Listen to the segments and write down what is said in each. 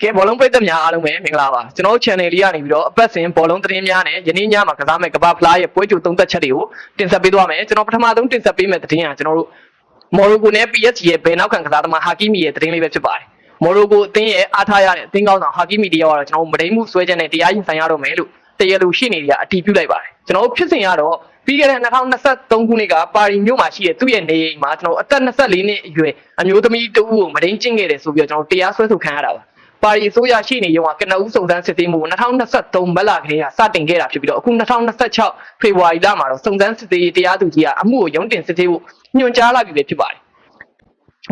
ကဲဘောလုံးပိတ်သက်များအားလုံးပဲမင်္ဂလာပါကျွန်တော် channel လေးကနေပြီးတော့အပတ်စဉ်ဘောလုံးသတင်းများနဲ့ယနေ့ညမှာကစားမယ့်ကမ္ဘာဖလားရဲ့ပွဲကြိုသုံးသက်ချက်တွေကိုတင်ဆက်ပေးသွားမယ်ကျွန်တော်ပထမဆုံးတင်ဆက်ပေးမယ့်သတင်းကကျွန်တော်တို့မော်ရိုကိုနဲ့ PSG ရဲ့ဘယ်နောက်ခံကစားသမားဟာကီမီရဲ့သတင်းလေးပဲဖြစ်ပါတယ်မော်ရိုကိုအသင်းရဲ့အားထားရတဲ့အသင်းကောင်းဆောင်ဟာကီမီတယောက်ကတော့ကျွန်တော်မဒိမှုဆွဲချက်နဲ့တရားရင်ဆိုင်ရတော့မယ်လို့တရားလိုရှိနေကြအတည်ပြုလိုက်ပါတယ်ကျွန်တော်ဖြစ်စဉ်ကတော့ပြီးခဲ့တဲ့2023ခုနှစ်ကပါရီမြို့မှာရှိတဲ့သူ့ရဲ့နေအိမ်မှာကျွန်တော်အသက်24နှစ်အရွယ်အမျိုးသမီးတဦးကိုမဒိန်ကျင့်ခဲ့တယ်ဆိုပြီးတော့ကျွန်တော်တရားစွဲဆိုခံရတာပါပါရီအစိုးရရှိနေရုံကကနဦးစုံစမ်းစစ်ဆေးမှု2023မတ်လကလေးကစတင်ခဲ့တာဖြစ်ပြီးတော့အခု2026ဖေဖော်ဝါရီလမှာတော့စုံစမ်းစစ်ဆေးတရားသူကြီးကအမှုကိုရုံးတင်စစ်ဆေးဖို့ညွှန်ကြားလိုက်ပြီပဲဖြစ်ပါတယ်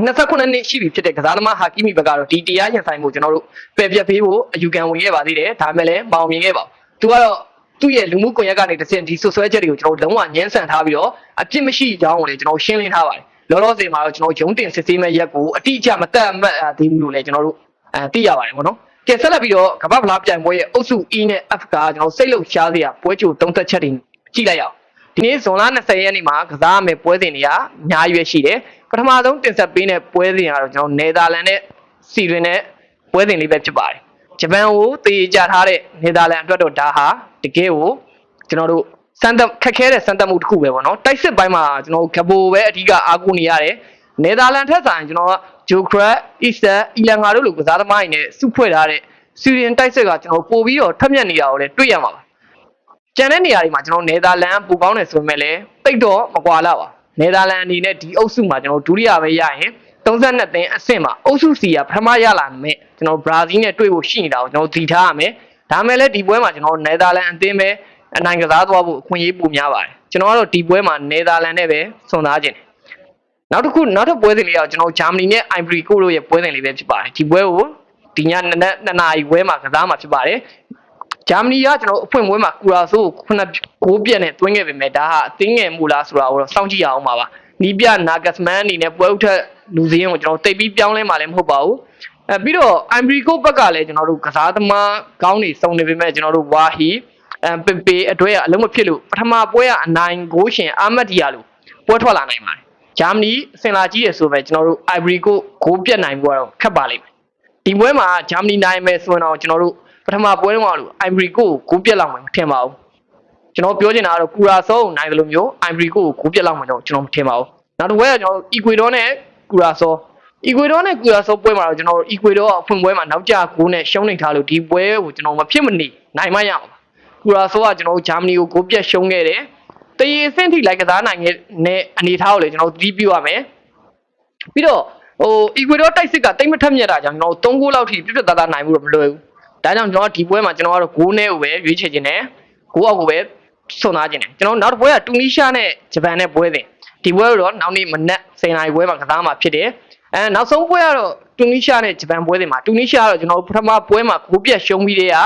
29နှစ်ရှိပြီဖြစ်တဲ့ကစားသမားဟာကီမီဘက်ကတော့ဒီတရားရင်ဆိုင်မှုကျွန်တော်တို့ပယ်ပြတ်ပေးဖို့အယူခံဝင်ခဲ့ပါသေးတယ်ဒါပေမဲ့လည်းမအောင်မြင်ခဲ့ပါဘူးသူကတော့သူ့ရဲ့လူမှုကွန်ရက်ကနေတစ်ဆင့်ဒီဆွဆွဲချက်တွေကိုကျွန်တော်လုံးဝညှင်းဆန်ထားပြီးတော့အပြစ်မရှိကြောင်းကိုလည်းကျွန်တော်ရှင်းလင်းထားပါတယ်လောလောဆယ်မှာတော့ကျွန်တော်ရုံးတင်စစ်ဆေးမဲ့ရက်ကိုအတိအကျမတတ်အမှတ်သေးဘူးလို့လည်းကျွန်တော်တို့သိရပါတယ်ပေါ့နော်ကဲဆက်လက်ပြီးတော့ကမ္ဘာဖလားပြိုင်ပွဲရဲ့အုပ်စု E နဲ့ F ကကျွန်တော်စိတ်လှုပ်ရှားစရာပွဲကြိုသုံးသက်ချက်တွေကြည့်လိုက်ရအောင်ဒီနေ့ဇွန်လ20ရက်နေ့မှာကစားရမယ့်ပွဲစဉ်တွေကအများကြီးပဲရှိတယ်ပထမဆုံးတင်ဆက်ပေးတဲ့ပွဲစဉ်ကတော့ကျွန်တော်နယ်သာလန်နဲ့စီရင်နဲ့ပွဲစဉ်လေးပဲဖြစ်ပါတယ်ဂျပန်ကိုတေချာထားတဲ့နယ်သာလန်အတွက်တော့ဒါဟာတကယ်ကိုကျွန်တော်တို့စမ်းသပ်ခက်ခဲတဲ့စမ်းသပ်မှုတစ်ခုပဲပေါ့နော်တိုက်စစ်ပိုင်းမှာကျွန်တော်ကဘိုပဲအဓိကအားကိုးနေရတယ်နယ်သာလန်ထက်ဆိုင်ကျွန်တော်ကဂျိုခရက်အီစတာအီလန်ဂါတို့လိုကစားသမားတွေနဲ့စုဖွဲ့ထားတဲ့စီရင်တိုက်စစ်ကကျွန်တော်ပို့ပြီးတော့ထက်မြက်နေတာကိုလည်းတွေ့ရမှာပါကျန်တဲ့နေရာတွေမှာကျွန်တော်နယ်သာလန်ပူကောင်းတယ်ဆိုပေမဲ့လည်းတိတ်တော့မကွာလာပါနယ်သာလန်အနေနဲ့ဒီအုပ်စုမှာကျွန်တော်ဒုတိယပဲရရင်32သင်းအဆင့်မှာအုပ်စုစီကပထမရလာမယ်ကျွန်တော်ဘရာဇီးနဲ့တွေ့ဖို့ရှိနေတာကိုကျွန်တော်သိထားရမယ်ဒါမဲ့လည်းဒီပွဲမှာကျွန်တော်နယ်သာလန်အသင်းပဲအနိုင်ကစားသွားဖို့အခွင့်အရေးပိုများပါတယ်ကျွန်တော်ကတော့ဒီပွဲမှာနယ်သာလန်နဲ့ပဲဆွန်သားခြင်းနောက်တစ်ပွဲစဉ်လေးတော့ကျွန်တော်ဂျာမနီနဲ့အိုင်ဗရီကိုတို့ရဲ့ပွဲစဉ်လေးပဲဖြစ်ပါတယ်ဒီပွဲကိုဒီည2နာရီပွဲမှာကစားမှာဖြစ်ပါတယ်ဂျာမနီကကျွန်တော်အဖွင့်ပွဲမှာကူရာဆိုးကို9ဂိုးပြတ်နဲ့တွင်းခဲ့ပေမဲ့ဒါဟာအသင်းငယ်မူလားဆိုတာကိုတော့စောင့်ကြည့်ရအောင်ပါနီးပြနာဂတ်မန်အနေနဲ့ပွဲဥထက်လူစည်းရင်ကိုကျွန်တော်တိတ်ပြီးပြောင်းလဲမှလည်းမဟုတ်ပါဘူးပြီးတော့အိုင်ဗရီကိုဘက်ကလည်းကျွန်တော်တို့ကစားသမားကောင်းနေစုံနေပေမဲ့ကျွန်တော်တို့ဝါဟီပေပေအတွဲကအလုံးမဖြစ်လို့ပထမပွဲကအနိုင်ဂိုးရှင်အာမတ်ဒီယာလို့ပွဲထွက်လာနိုင်ပါတယ်ဂျာမနီအစင်လာကြီးရဆိုပဲကျွန်တော်တို့အိုင်ဗရီကိုဂိုးပြတ်နိုင်ဖို့ကတော့ခက်ပါလိမ့်မယ်ဒီပွဲမှာဂျာမနီနိုင်မယ်ဆိုရင်တော့ကျွန်တော်တို့ပထမပွဲတုန်းကလို့အိုင်ဗရီကိုဂိုးပြတ်လောက်မှမထင်ပါဘူးကျွန်တော်ပြောချင်တာကတော့ကူရာဆောကိုနိုင်တယ်လို့မျိုးအိုင်ဗရီကိုဂိုးပြတ်လောက်မှတော့ကျွန်တော်မထင်ပါဘူးနောက်တစ်ပွဲကကျွန်တော်တို့အီကွေဒေါနဲ့ကူရာဆောပွဲမှာတော့ကျွန်တော်အီကွေဒေါကအဖွင့်ပွဲမှာနောက်ကျဂိုးနဲ့ရှုံးနေထားလို့ဒီပွဲကိုကျွန်တော်မဖြစ်မနေနိုင်မှရအောင်ကူရာဆောကကျွန်တော်တို့ဂျာမနီကိုဂိုးပြတ်ရှုံးခဲ့တယ်တရေစင့်ထိလိုက်ကစားနိုင်တဲ့အနေထားကိုလည်းကျွန်တော်သတိပြုရမယ်ပြီးတော့အီကွေဒေါတိုက်စစ်ကတိတ်မထက်မြက်တာကြောင့်ကျွန်တော်3ဂိုးလောက်ထိပြတ်ပြတ်သားသားနိုင်မှုတော့မလွယ်ဘူးဒါကြောင့်ကျွန်တော်ဒီပွဲမှာကျွန်တော်ကတော့ဂိုးနဲ့ကိုပဲရွေးချယ်ခြင်းနဲ့ဂိုးအောက်ကိုပဲဆွန်သားခြင်းနဲ့ကျွန်တော်နောက်တစ်ပွဲကတူနီးရှားနဲ့ဂျပန်နဲ့ပွဲစဉ်ဒီပွဲတော့နောက်နေ့မနက်10:00နာရီပွဲမှာကစားမှာဖြစ်တယ်နောက်ဆုံးပွဲကတော့တူနီးရှားနဲ့ဂျပန်ပွဲစဉ်မှာတူနီးရှားကတော့ကျွန်တော်ပထမပွဲမှာဂိုးပြတ်ရှုံးပြီးတဲ့က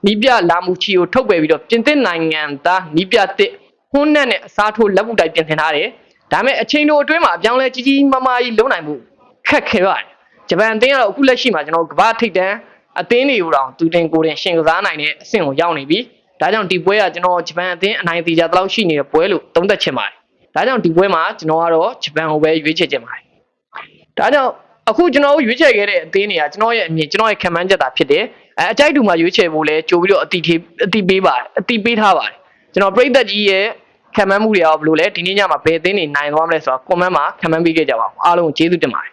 နီးပြလာမူချီကိုထုတ်ပယ်ပြီးတော့ပြင်သစ်နိုင်ငံသားနီးပြတစ်ဟွန်းနဲ့အစားထိုးလက်မှုတိုက်ပြင်ဆင်ထားတယ်ဒါပေမဲ့အချိန်တိုအတွင်းမှာအပြောင်းလဲကြီးကြီးမားမားကြီးလုံးနိုင်မှုခက်ခဲပါတယ်ဂျပန်အသင်းကတော့အခုလက်ရှိမှာကျွန်တော်ကမ္ဘာထိပ်တန်းအသင်းတွေကိုတောင်သူတင်ကိုယ်တင်ရှင်ကစားနိုင်တဲ့အဆင့်ကိုရောက်နေပြီဒါကြောင့်ဒီပွဲကကျွန်တော်ဂျပန်အသင်းအနိုင်သေးကြတဲ့လောက်ရှိနေတဲ့ပွဲလို့သုံးသပ်ချင်ပါတယ်ဒါကြောင့်ဒီပွဲမှာကျွန်တော်ကတော့ဂျပန်ကိုပဲရွေးချယ်ချင်ပါတယ်ဒါကြောင့်အခုကျွန်တော်ရွေးချယ်ခဲ့တဲ့အသင်းတွေကကျွန်တော်ရဲ့အမြင်ကျွန်တော်ရဲ့ခံမှန်းချက်သာဖြစ်တယ်အကြိုက်တူမှာရွေးချယ်ဖို့လဲကြိုပြီးတော့အတိပေးထားပါတယ်ကျွန်တော်ပရိသတ်ကြီးရဲ့ခံမှန်းမှုတွေရောဘယ်လိုလဲဒီနေ့ညမှာဘယ်အသင်းတွေနိုင်သွားမလဲဆိုတာ comment မှာခံမှန်းပေးခဲ့ကြပါဦးအားလုံးကိုကျေးဇူးတင်ပါတယ်